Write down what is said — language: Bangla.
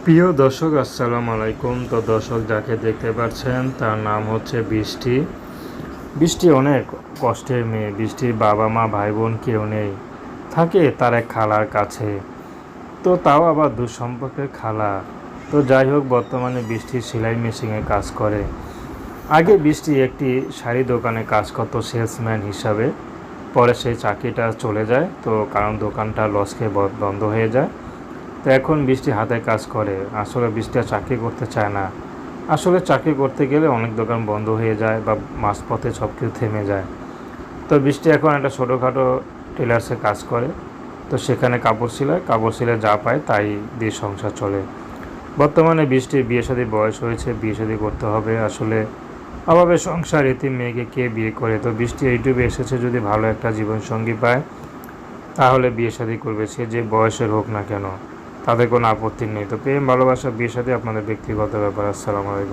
প্রিয় দর্শক আসসালামু আলাইকুম। তো দর্শক যাকে দেখতে পাচ্ছেন তার নাম হচ্ছে বৃষ্টি। বৃষ্টি অনেক কষ্টের মেয়ে। বৃষ্টির বাবা মা ভাই বোন কেউ নেই, থাকে তার এক খালার কাছে। তো তাও আবার দুঃসম্পর্কের খালা। তো যাই হোক, বর্তমানে বৃষ্টি সেলাই মেশিনে কাজ করে। আগে বৃষ্টি একটি শাড়ি দোকানে কাজ করতো সেলসম্যান হিসাবে। পরে সেই চাকরিটা চলে যায়, তো কারণ দোকানটা লস খেয়ে বন্ধ হয়ে যায়। তো এখন বৃষ্টি হাতে কাজ করে। আসলে বৃষ্টি আর চাকরি করতে চায় না। আসলে চাকরি করতে গেলে অনেক দোকান বন্ধ হয়ে যায় বা মাঝপথে সব কিছু থেমে যায়। তো বৃষ্টি এখন একটা ছোটোখাটো টেলার্সে কাজ করে। তো সেখানে কাপড় সিলায় যা পায় তাই দিয়ে সংসার চলে। বর্তমানে বৃষ্টির বিয়ে শাদীর বয়স হয়েছে, বিয়ে শাদী করতে হবে। আসলে অভাবে সংসার, এতিম মেয়েকে কে বিয়ে করে? তো বৃষ্টি ইউটিউবে এসেছে, যদি ভালো একটা জীবনসঙ্গী পায় তাহলে বিয়ে শাদী করবে, সে যে বয়সের হোক না কেন, তাদের কোনো আপত্তি নেই। তো প্রেম ভালোবাসা বিয়ে শাদী আপনাদের ব্যক্তিগত ব্যাপার। আসসালামু আলাইকুম।